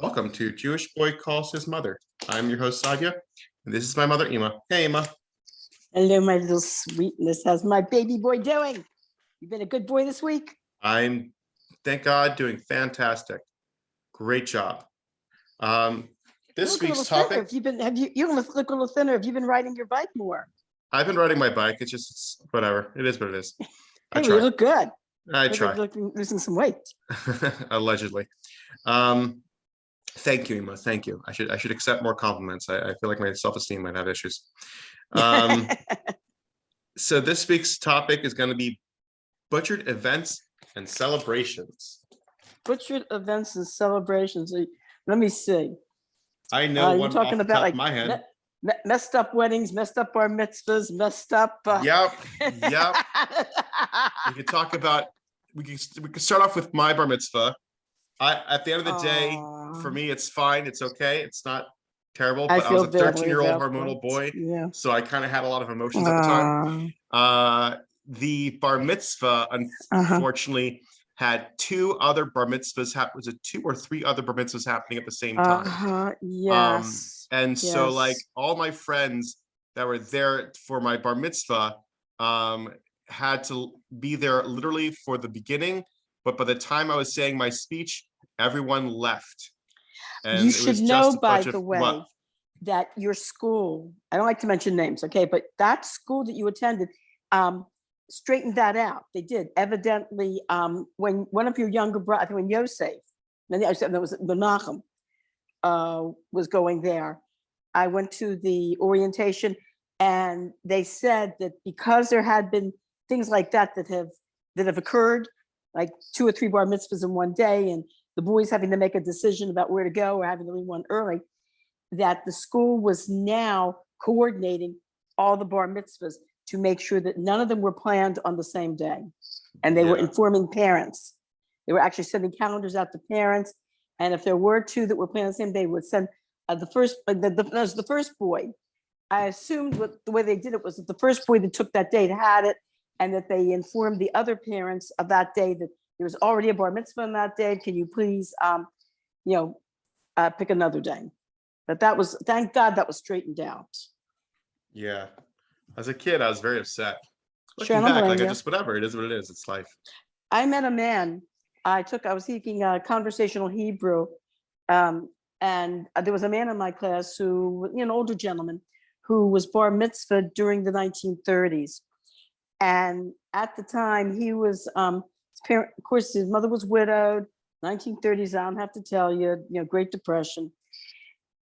Welcome to Jewish Boy Calls His Mother. I'm your host, Sadia, and this is my mother, Ima. Hey, Ima. Hello, my little sweetness. How's my baby boy doing? You been a good boy this week? I'm, thank God, doing fantastic. Great job. This week's topic. You're gonna look a little thinner. Have you been riding your bike more? I've been riding my bike. It's whatever. It is what it is. Hey, well, you look good. I try. Losing some weight. Allegedly. Thank you, Ima. Thank you. I should accept more compliments. I feel like my self-esteem might have issues. So this week's topic is going to be butchered events and celebrations. Butchered events and celebrations. Let me see. I know one talking off the about top like of my head. Messed up weddings, messed up bar mitzvahs, messed up. Yep. We could talk about. We could start off with my bar mitzvah. At the end of the day, for me, it's fine. It's okay. It's not terrible. But I was a 13-year-old hormonal boy, so I kind of had a lot of emotions at the time. The bar mitzvah, unfortunately, had two other bar mitzvahs. Was it 2 or 3 other bar mitzvahs happening at the same time? Yes. So, like, all my friends that were there for my bar mitzvah had to be there literally for the beginning. But by the time I was saying my speech, everyone left. And you should know, by the way, that your school, I don't like to mention names, okay, but that school that you attended straightened that out. They did. Evidently, when one of your younger brothers, I think when Yosef, that was Menachem, was going there, I went to the orientation, and they said that because there had been things like that that have occurred, like 2 or 3 bar mitzvahs in one day, and the boys having to make a decision about where to go or having to leave one early, that the school was now coordinating all the bar mitzvahs to make sure that none of them were planned on the same day. And they were informing parents. They were actually sending calendars out to parents. And if there were 2 that were planned on the same day, would send the first boy. I assumed the way they did it was that the first boy that took that date had it, and that they informed the other parents of that day that there was already a bar mitzvah on that day. Can you please, pick another day? But that was, thank God, that was straightened out. Yeah, as a kid, I was very upset. Looking back, like whatever, it is what it is. It's life. I met a man. I was taking conversational Hebrew, and there was a man in my class who, an older gentleman, who was bar mitzvah during the 1930s. And at the time, he was, of course, his mother was widowed, 1930s, I don't have to tell you, Great Depression.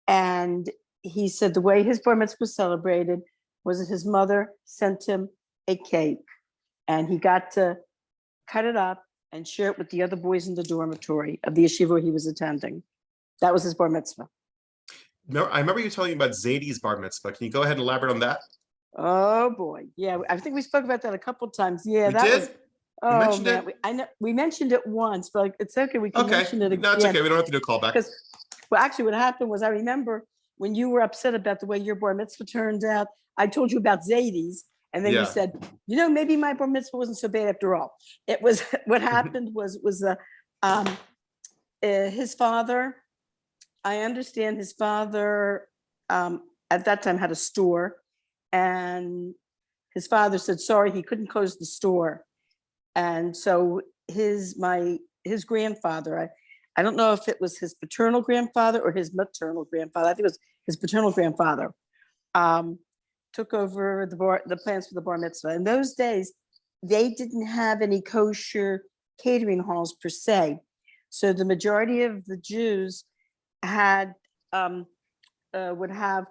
And he said the way his bar mitzvah was celebrated was that his mother sent him a cake, and he got to cut it up and share it with the other boys in the dormitory of the yeshiva he was attending. That was his bar mitzvah. No, I remember you telling me about Zadie's bar mitzvah. Can you go ahead and elaborate on that? Oh boy, yeah, I think we spoke about that a couple of times. Yeah, I know we mentioned it once, but it's okay. We can mention it again. No, it's okay. We don't have to do a callback. Well, actually, what happened was I remember when you were upset about the way your bar mitzvah turned out. I told you about Zadie's, and then you said, maybe my bar mitzvah wasn't so bad after all. It was what happened was his father. I understand his father at that time had a store. And his father said, sorry, he couldn't close the store. And so his grandfather, I don't know if it was his paternal grandfather or his maternal grandfather, I think it was his paternal grandfather, took over the plans for the bar mitzvah. In those days, they didn't have any kosher catering halls per se. So the majority of the Jews would have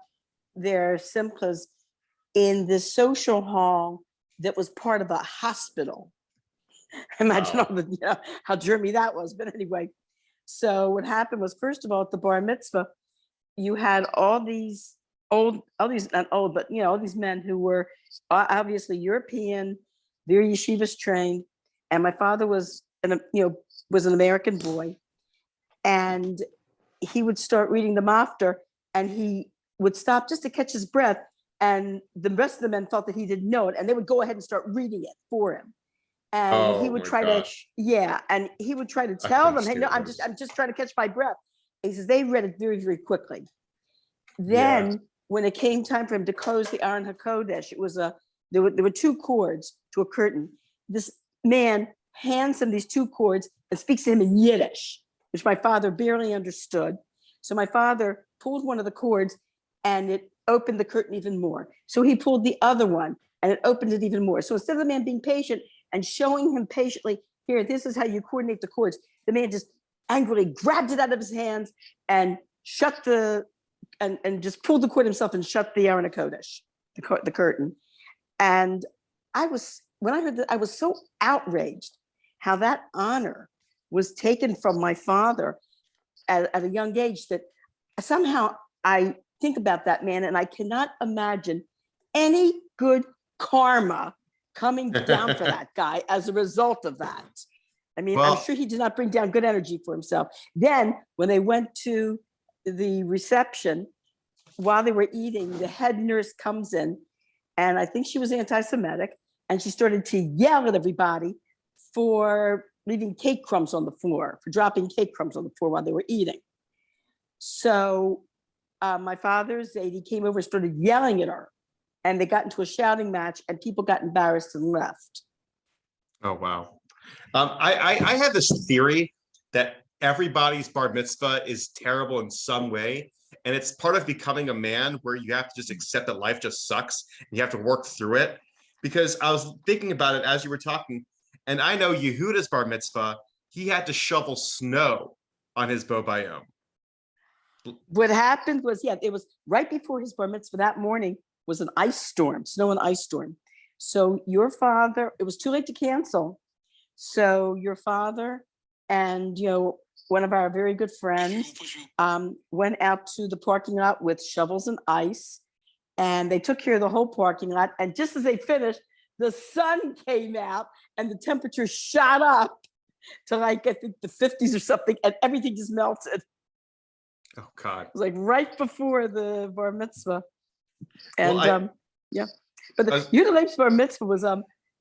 their simchas in the social hall that was part of a hospital. Imagine how germy that was. But anyway, so what happened was, first of all, at the bar mitzvah, you had all these men who were obviously European, very yeshivas trained, and my father was an American boy, and he would start reading the mafter, and he would stop just to catch his breath. And the rest of the men thought that he didn't know it, and they would go ahead and start reading it for him. And he would try to, and he would try to tell them, "Hey, no, I'm just trying to catch my breath." he says they read it very, very quickly. Then when it came time for him to close the Aron HaKodesh, it was there were 2 cords to a curtain. This man hands him these 2 cords and speaks to him in Yiddish, which my father barely understood. So my father pulled one of the cords and it opened the curtain even more. So he pulled the other one and it opened it even more. So instead of the man being patient and showing him patiently, here, this is how you coordinate the cords, the man just angrily grabbed it out of his hands and shut and just pulled the cord himself and shut the Aron HaKodesh, the curtain. And when I heard that, I was so outraged how that honor was taken from my father at a young age, that somehow I think about that man and I cannot imagine any good karma coming down for that guy as a result of that. I mean, I'm sure he did not bring down good energy for himself. Then when they went to the reception, while they were eating, the head nurse comes in, and I think she was anti-Semitic, and she started to yell at everybody for leaving cake crumbs on the floor, for dropping cake crumbs on the floor while they were eating. So my father, Zadie, came over and started yelling at her, and they got into a shouting match, and people got embarrassed and left. Oh, wow. I have this theory that everybody's bar mitzvah is terrible in some way. And it's part of becoming a man, where you have to just accept that life just sucks and you have to work through it. Because I was thinking about it as you were talking, and I know Yehuda's bar mitzvah, he had to shovel snow on his bo bayom. What happened was, it was right before his bar mitzvah that morning was an ice storm, snow and ice storm. So your father, it was too late to cancel. So your father and, one of our very good friends went out to the parking lot with shovels and ice, and they took care of the whole parking lot. And just as they finished, the sun came out and the temperature shot up to I think the 50s or something, and everything just melted. Oh God. It was like right before the bar mitzvah. And but the Yudalem's bar mitzvah was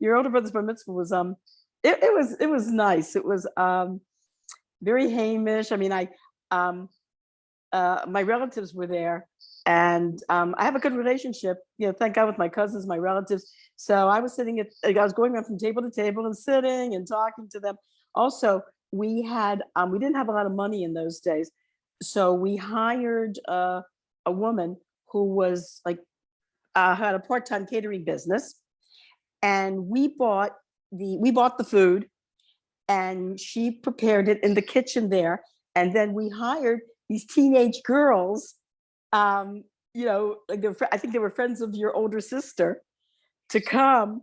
your older brother's bar mitzvah was it was nice. It was very Hamish. I mean, my relatives were there, and I have a good relationship, thank God, with my cousins, my relatives. So I was I was going around from table to table and sitting and talking to them. Also, we didn't have a lot of money in those days, so we hired a woman who was had a part-time catering business, and we bought the food, and she prepared it in the kitchen there. And then we hired these teenage girls, I think they were friends of your older sister, to come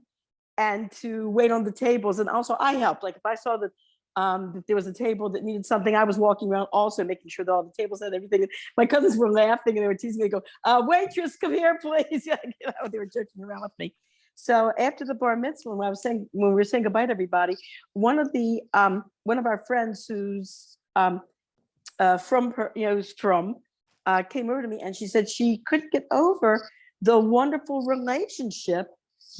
and to wait on the tables. And also I helped. If I saw that there was a table that needed something, I was walking around also making sure that all the tables had everything. And my cousins were laughing and they were teasing me. They go, waitress, come here, please. They were joking around with me. So after the bar mitzvah, when we were saying goodbye to everybody, one of our friends who's from her, came over to me, and she said she couldn't get over the wonderful relationship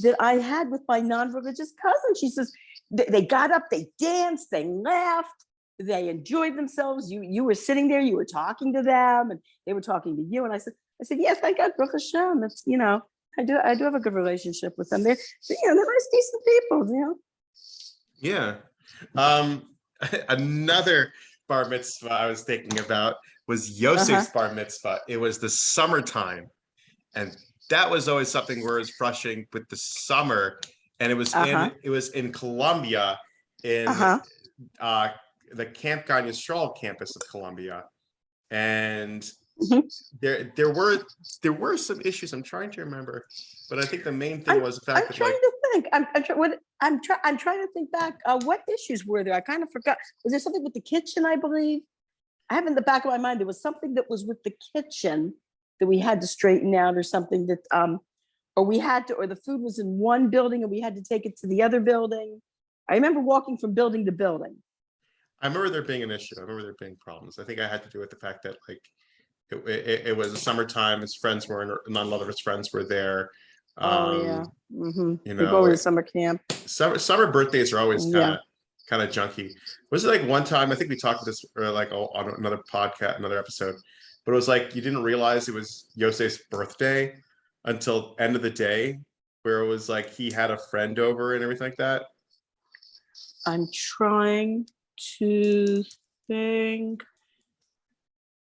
that I had with my non-religious cousin. She says they got up, they danced, they laughed, they enjoyed themselves. You were sitting there, you were talking to them, and they were talking to you. And I said, yes, thank God, Baruch Hashem. It's I do have a good relationship with them. They're nice, decent people. Yeah. Another bar mitzvah I was thinking about was Yosef's bar mitzvah. It was the summertime, and that was always something where it was frustrating with the summer. And it was in Columbia, in the Camp Gan Yisrael campus of Columbia, and there were some issues. I'm trying to remember, but I think the main thing was the fact that I'm trying to think back. What issues were there? I kind of forgot. Was there something with the kitchen? I believe I have in the back of my mind there was something that was with the kitchen that we had to straighten out, or something that or the food was in one building and we had to take it to the other building. I remember walking from building to building. I remember there being an issue. I remember there being problems. I think I had to do with the fact that it was the summertime. His friends were, not a lot of his friends were there. They go to summer camp. Summer birthdays are always kind kind of junky. Was it like one time? I think we talked about this like on another podcast, another episode. But it was like you didn't realize it was Yosef's birthday until end of the day, where it was like he had a friend over and everything like that. I'm trying to think.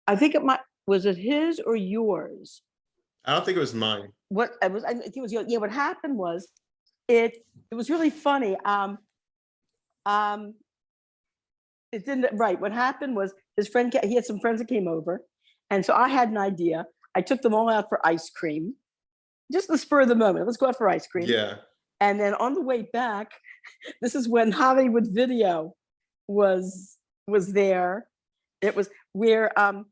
I think was it his or yours? I don't think it was mine. I think it was yours. Yeah, what happened was it was really funny. It didn't right. What happened was his friend, he had some friends that came over. And so I had an idea. I took them all out for ice cream, just the spur of the moment. Let's go out for ice cream. Yeah. And then on the way back, this is when Hollywood Video was there. It was where the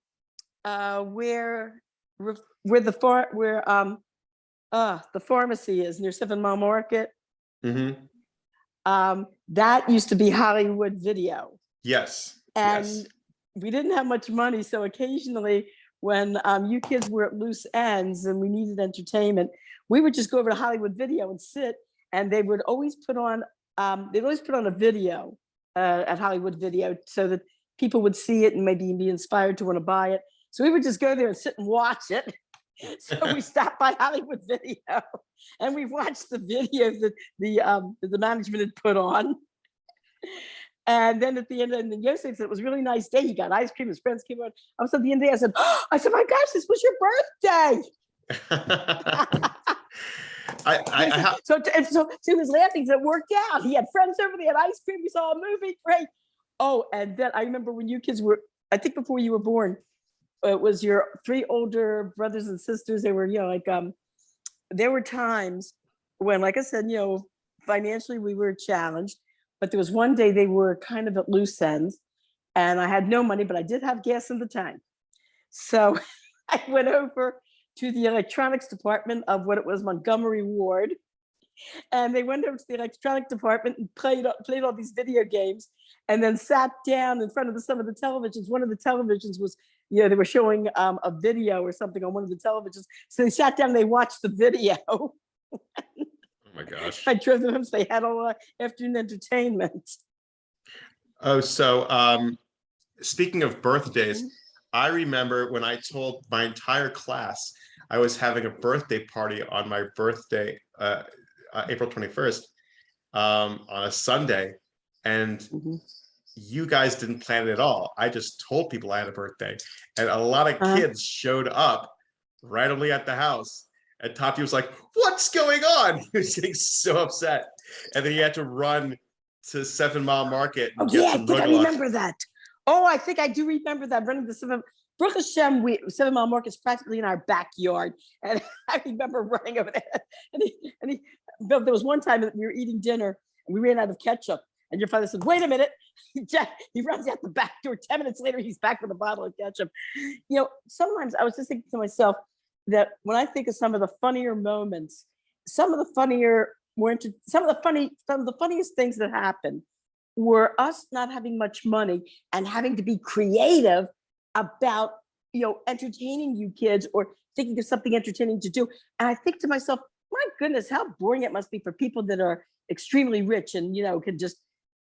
pharmacy is near 7 Mile Market. Mm-hmm. That used to be Hollywood Video. Yes. And yes. We didn't have much money, so occasionally when you kids were at loose ends and we needed entertainment, we would just go over to Hollywood Video and sit, and they would always put on a video at Hollywood Video so that people would see it and maybe be inspired to want to buy it. So we would just go there and sit and watch it. So we stopped by Hollywood Video and we watched the video that the management had put on. And then at the end, and Yosef said it was a really nice day. He got ice cream. His friends came on. I was at the end of the day. I said, my gosh, this was your birthday. So he was laughing. So it worked out. He had friends over. They had ice cream. We saw a movie. Great. Oh, and then I remember when you kids were, I think before you were born, it was your 3 older brothers and sisters. They were, there were times when, like I said, financially we were challenged. But there was one day they were kind of at loose ends, and I had no money, but I did have gas in the tank. So I went over to the electronics department of what it was, Montgomery Ward. And they went over to the electronic department and played all these video games, and then sat down in front of some of the televisions. One of the televisions was, they were showing a video or something on one of the televisions. So they sat down and they watched the video. Oh my gosh. I drove them home, so they had all afternoon entertainment. Oh, so speaking of birthdays, I remember when I told my entire class I was having a birthday party on my birthday, April 21st, on a Sunday, and you guys didn't plan it at all. I just told people I had a birthday, and a lot of kids showed up randomly at the house. And Tati was like, what's going on? He was getting so upset. And then he had to run to 7 Mile Market and get some I remember that. Oh, I think I do remember that. Running to 7 Baruch Hashem, 7 Mile Market is practically in our backyard. And I remember running over there. And there was one time that we were eating dinner and we ran out of ketchup. And your father said, wait a minute. He runs out the back door. 10 minutes later, he's back with a bottle of ketchup. Sometimes I was just thinking to myself, that when I think of some of the funnier moments, some of the funniest things that happened were us not having much money and having to be creative about, entertaining you kids or thinking of something entertaining to do. And I think to myself, my goodness, how boring it must be for people that are extremely rich and, can just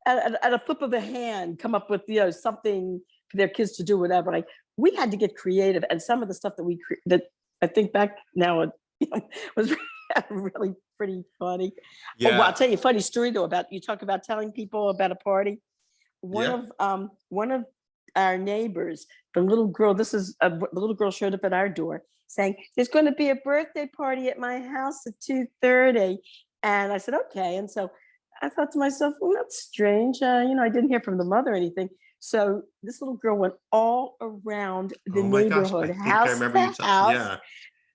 at a flip of a hand come up with, something for their kids to do, whatever. We had to get creative, and some of the stuff that I think back now, it was really pretty funny. Yeah. Oh, well, I'll tell you a funny story though about, you talk about telling people about a party. One of our neighbors, the little girl showed up at our door saying, there's going to be a birthday party at my house at 2:30. And I said, okay. And so I thought to myself, well, that's strange. I didn't hear from the mother or anything. So this little girl went all around the neighborhood, house to house,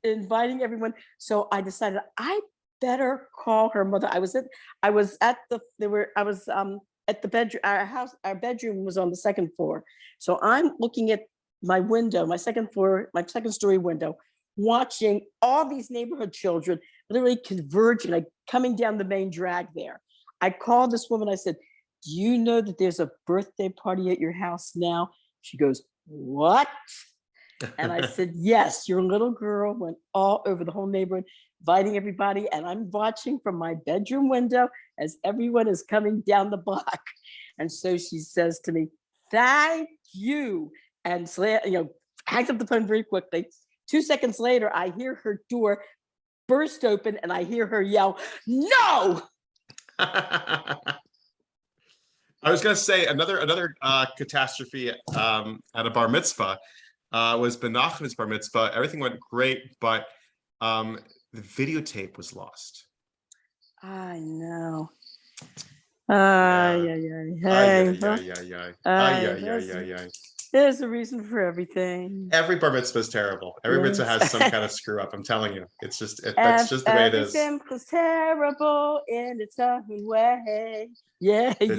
inviting everyone. So I decided I better call her mother. I was at the bedroom. Our bedroom was on the 2nd floor. So I'm looking at my window, my second story window, watching all these neighborhood children literally converging, coming down the main drag there. I called this woman. I said, do you know that there's a birthday party at your house now? She goes, what? And I said, yes, your little girl went all over the whole neighborhood, inviting everybody. And I'm watching from my bedroom window as everyone is coming down the block. And so she says to me, thank you. And hangs up the phone very quickly. 2 seconds later, I hear her door burst open and I hear her yell, no! I was going to say another catastrophe at a bar mitzvah was Ben Nachman's bar mitzvah. Everything went great, but the videotape was lost. I know. There's a reason for everything. Every bar mitzvah is terrible. Every mitzvah has some kind of screw up. I'm telling you, that's just the way it is. Everything was terrible in its own way. Yeah. What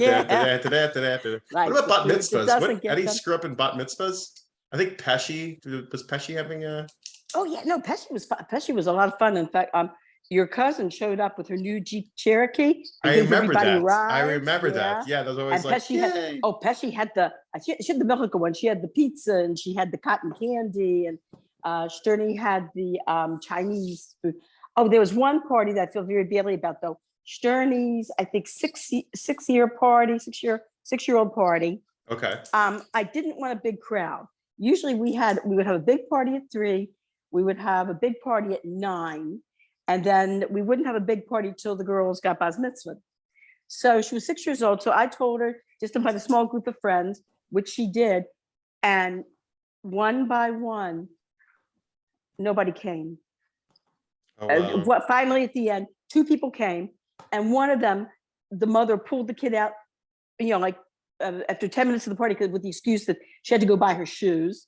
about bat mitzvahs? Any screw up in bat mitzvahs? I think was Pesci having a. Oh yeah, no, Pesci was a lot of fun. In fact, your cousin showed up with her new Jeep Cherokee. I remember that. Yeah, that was always and Pesci had she had the Mexican one. She had the pizza and she had the cotton candy, and Sturny had the Chinese food. Oh, there was one party that I feel very badly about though. Sturny's, I think 6-year-old party. Okay. I didn't want a big crowd. Usually we would have a big party at 3. We would have a big party at 9. And then we wouldn't have a big party till the girls got bas mitzvah. So she was 6 years old. So I told her just to invite a small group of friends, which she did. And one by one, nobody came. Oh, wow. Finally, at the end, 2 people came. And one of them, the mother pulled the kid out, after 10 minutes of the party with the excuse that she had to go buy her shoes.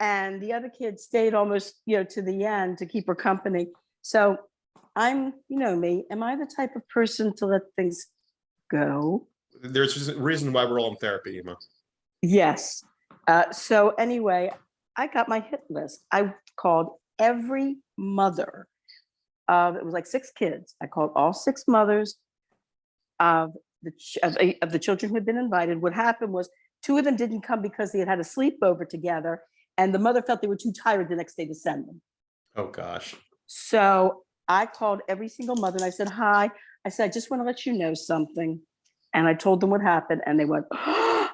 And the other kid stayed almost, to the end to keep her company. So I'm, me, am I the type of person to let things go? There's a reason why we're all in therapy, Emma. Yes. So anyway, I got my hit list. I called every mother. It was like 6 kids. I called all 6 mothers of the children who had been invited. What happened was 2 of them didn't come because they had a sleepover together, and the mother felt they were too tired the next day to send them. Oh gosh. So I called every single mother and I said, hi. I said, I just want to let you know something. And I told them what happened, and they went, oh,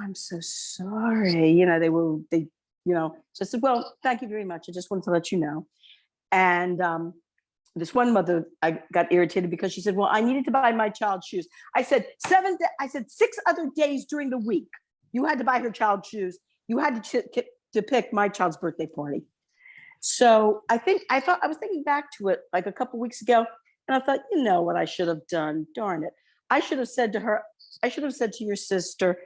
I'm so sorry. So I said, well, thank you very much. I just wanted to let you know. And this one mother, I got irritated because she said, well, I needed to buy my child shoes. I said, 6 other days during the week, you had to buy her child shoes. You had to pick my child's birthday party. So I was thinking back to it like a couple weeks ago, and I thought, what I should have done? Darn it. I should have said to your sister,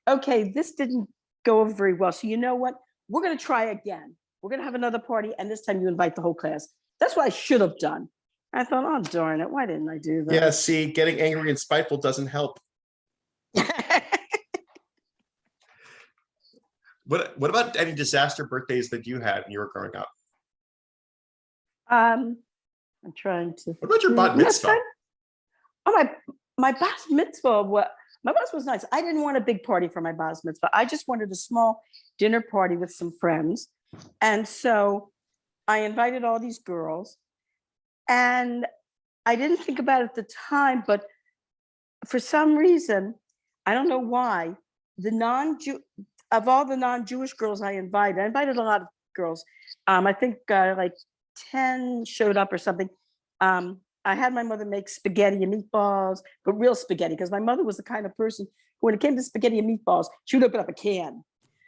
okay, this didn't go over very well. So you know what? We're going to try again. We're going to have another party, and this time you invite the whole class. That's what I should have done. I thought, oh, darn it. Why didn't I do that? Yeah, see, getting angry and spiteful doesn't help. What about any disaster birthdays that you had when you were growing up? I'm trying to. What about your bat mitzvah? My bas mitzvah. My bas was nice. I didn't want a big party for my bas mitzvah. I just wanted a small dinner party with some friends, and so I invited all these girls, and I didn't think about it at the time, but for some reason, I don't know why, of all the non-Jewish girls I invited a lot of girls. I think like 10 showed up or something. I had my mother make spaghetti and meatballs, but real spaghetti, because my mother was the kind of person who, when it came to spaghetti and meatballs, she would open up a can.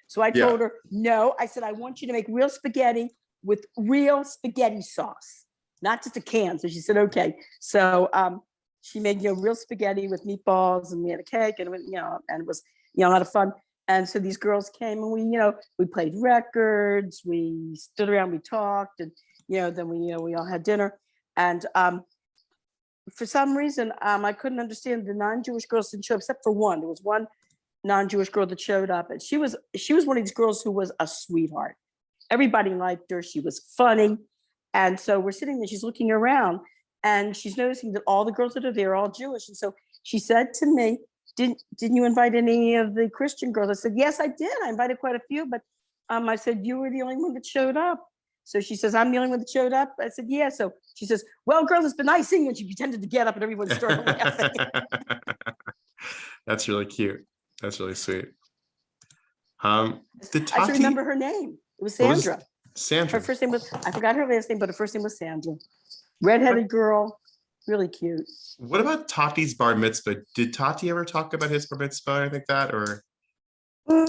So I told her, no, I said, I want you to make real spaghetti with real spaghetti sauce, not just a can. So she said, okay. So she made, real spaghetti with meatballs, and we had a cake, and it was, a lot of fun. And so these girls came, and we played records, we stood around, we talked, and, then we all had dinner. And for some reason, I couldn't understand the non-Jewish girls didn't show up, except for one. There was one non-Jewish girl that showed up, and she was one of these girls who was a sweetheart. Everybody liked her. She was funny. And so we're sitting there, she's looking around, and she's noticing that all the girls that are there are all Jewish. And so she said to me, didn't you invite any of the Christian girls? I said, yes, I did. I invited quite a few, but I said, you were the only one that showed up. So she says, I'm the only one that showed up. I said, yeah. So she says, well, girls, it's been nice seeing you. And she pretended to get up, and everyone started laughing. That's really cute. That's really sweet. I just remember her name. It was Sandra. Sandra. Her first name was, I forgot her last name, but her first name was Sandra. Redheaded girl, really cute. What about Tati's bar mitzvah? Did Tati ever talk about his bar mitzvah or anything like that? Or I'm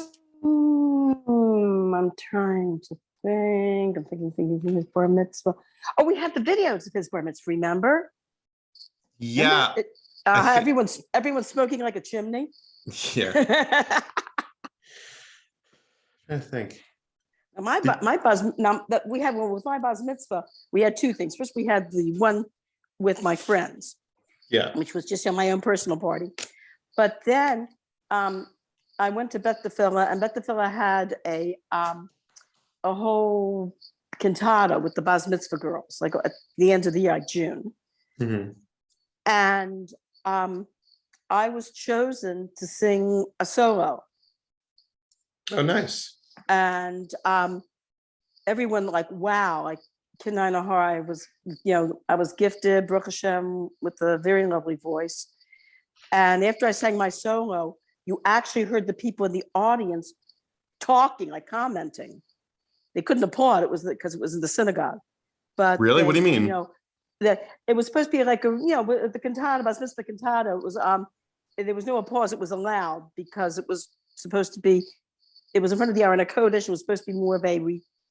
trying to think. I'm thinking his bar mitzvah. Oh, we had the videos of his bar mitzvah, remember? Yeah. Everyone's smoking like a chimney. Yeah. I think. My buzz now that we had one with my buzz mitzvah, we had two things. First, we had the one with my friends, which was just my own personal party. But then I went to Beth Tefillah, and Beth Tefillah had a whole cantata with the buzz mitzvah girls, like at the end of the year, like June. Mm-hmm. And I was chosen to sing a solo. Oh, nice. And everyone like, wow, like Kenai Nahar, I was gifted, Baruch Hashem, with a very lovely voice. And after I sang my solo, you actually heard the people in the audience talking, like commenting. They couldn't applaud. It was because it was in the synagogue. But really, what do you mean? That it was supposed to be like the cantata, Bas Mitzvah cantata. It was there was no applause. It was allowed because it was supposed to be. It was in front of the Aron HaKodesh. It was supposed to be more of a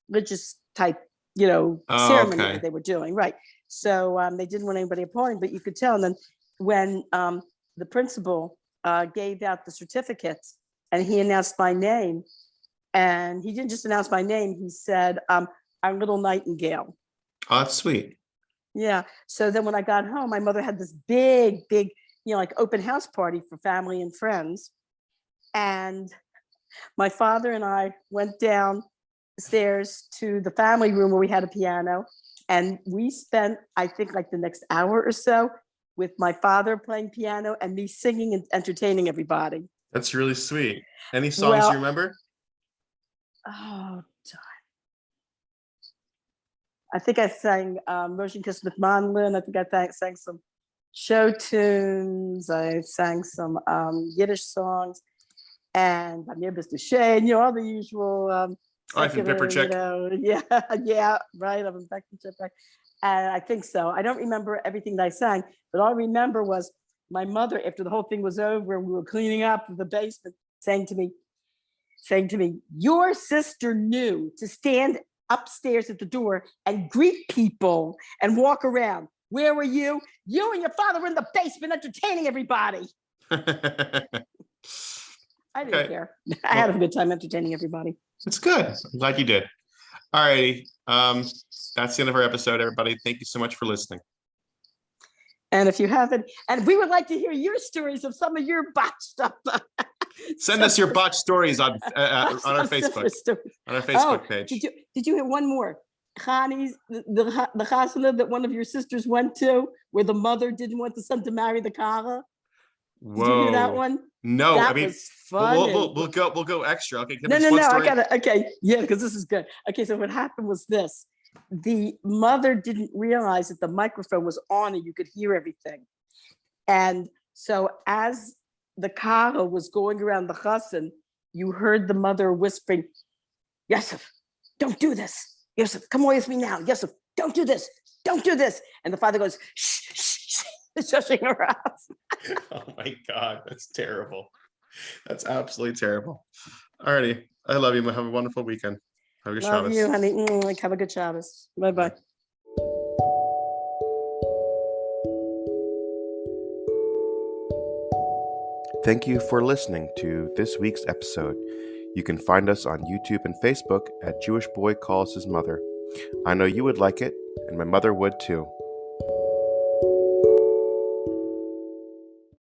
religious type, ceremony that they were doing, right? So they didn't want anybody applauding, but you could tell. And then when the principal gave out the certificates and he announced my name, and he didn't just announce my name, he said, "Our little nightingale." Oh, that's sweet. Yeah. So then when I got home, my mother had this big, like open house party for family and friends. And my father and I went downstairs to the family room where we had a piano. And we spent, I think, like the next hour or so with my father playing piano and me singing and entertaining everybody. That's really sweet. Any songs you remember? Oh, I think I sang Roshan Kismet Manlin. I think I sang some show tunes. I sang some Yiddish songs. And Amir Mr. Shane, all the usual secular, yeah, right. I'm back to check back. And I think so. I don't remember everything that I sang, but all I remember was my mother, after the whole thing was over and we were cleaning up the basement, saying to me, "Your sister knew to stand upstairs at the door and greet people and walk around. Where were you? You and your father were in the basement entertaining everybody." I didn't care. I had a good time entertaining everybody. It's good. I'm glad you did. All righty. That's the end of our episode, everybody. Thank you so much for listening. And if you haven't, and we would like to hear your stories of some of your botched stuff. Send us your botched stories on our Facebook. On our Facebook page. Did you hear one more? Chani's, the chasana that one of your sisters went to, where the mother didn't want the son to marry the kara. Whoa. Did you hear that one? No, that was funny. We'll go extra. Okay. No. I got it. Okay. Yeah, because this is good. Okay. So what happened was this. The mother didn't realize that the microphone was on and you could hear everything. And so as the kara was going around the chassan, you heard the mother whispering, "Yosef, don't do this. Yosef, come away with me now. Yosef, don't do this. Don't do this." And the father goes, "Shh, shh, shh," shushing her out. Oh my God, that's terrible. That's absolutely terrible. Alrighty, I love you. Have a wonderful weekend. Have a good Shabbos. Love you, honey. Have a good Shabbos. Bye-bye. Thank you for listening to this week's episode. You can find us on YouTube and Facebook at Jewish Boy Calls His Mother. I know you would like it, and my mother would too.